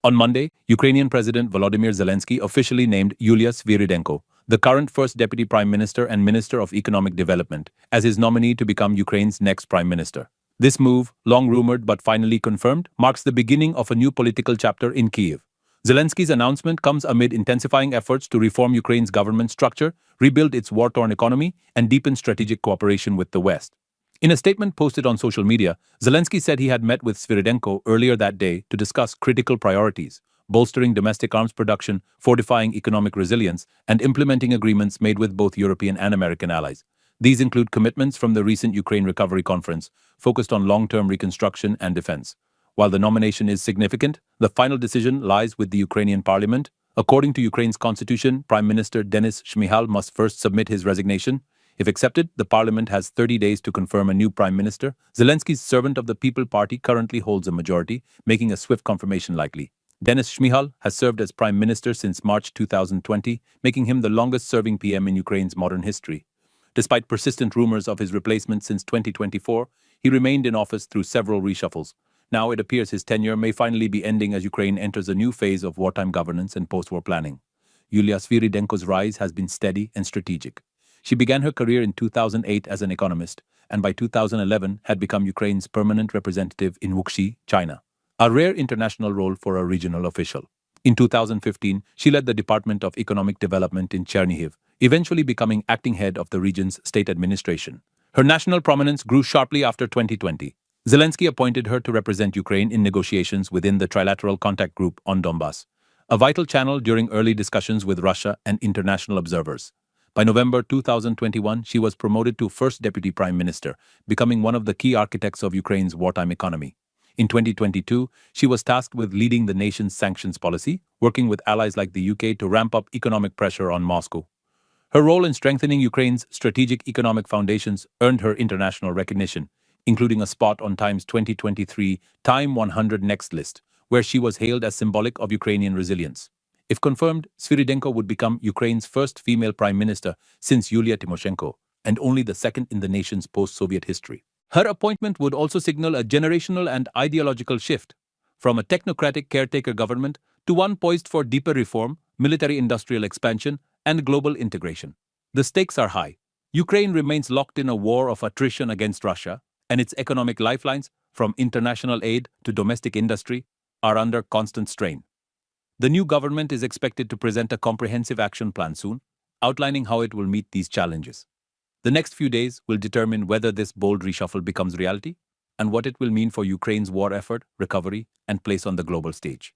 On Monday, Ukrainian President Volodymyr Zelensky officially named Yulia Svyrydenko, the current first deputy prime minister and minister of economic development, as his nominee to become Ukraine's next prime minister. This move, long rumored but finally confirmed, marks the beginning of a new political chapter in Kyiv. Zelensky's announcement comes amid intensifying efforts to reform Ukraine's government structure, rebuild its war-torn economy, and deepen strategic cooperation with the West. In a statement posted on social media, Zelensky said he had met with Svyrydenko earlier that day to discuss critical priorities, bolstering domestic arms production, fortifying economic resilience, and implementing agreements made with both European and American allies. These include commitments from the recent Ukraine Recovery Conference, focused on long-term reconstruction and defense. While the nomination is significant, the final decision lies with the Ukrainian parliament. According to Ukraine's constitution, Prime Minister Denis Shmyhal must first submit his resignation. If accepted, the parliament has 30 days to confirm a new prime minister. Zelensky's Servant of the People party currently holds a majority, making a swift confirmation likely. Denis Shmyhal has served as prime minister since March 2020, making him the longest-serving PM in Ukraine's modern history. Despite persistent rumors of his replacement since 2024, he remained in office through several reshuffles. Now it appears his tenure may finally be ending as Ukraine enters a new phase of wartime governance and post-war planning. Yulia Svyrydenko's rise has been steady and strategic. She began her career in 2008 as an economist, and by 2011 had become Ukraine's permanent representative in Wuxi, China, a rare international role for a regional official. In 2015, she led the Department of Economic Development in Chernihiv, eventually becoming acting head of the region's state administration. Her national prominence grew sharply after 2020. Zelensky appointed her to represent Ukraine in negotiations within the Trilateral Contact Group on Donbass, a vital channel during early discussions with Russia and international observers. By November 2021, she was promoted to first deputy prime minister, becoming one of the key architects of Ukraine's wartime economy. In 2022, she was tasked with leading the nation's sanctions policy, working with allies like the UK to ramp up economic pressure on Moscow. Her role in strengthening Ukraine's strategic economic foundations earned her international recognition, including a spot on Time's 2023 Time 100 Next list, where she was hailed as symbolic of Ukrainian resilience. If confirmed, Svyrydenko would become Ukraine's first female prime minister since Yulia Tymoshenko, and only the second in the nation's post-Soviet history. Her appointment would also signal a generational and ideological shift, from a technocratic caretaker government to one poised for deeper reform, military-industrial expansion, and global integration. The stakes are high. Ukraine remains locked in a war of attrition against Russia, and its economic lifelines, from international aid to domestic industry, are under constant strain. The new government is expected to present a comprehensive action plan soon, outlining how it will meet these challenges. The next few days will determine whether this bold reshuffle becomes reality and what it will mean for Ukraine's war effort, recovery, and place on the global stage.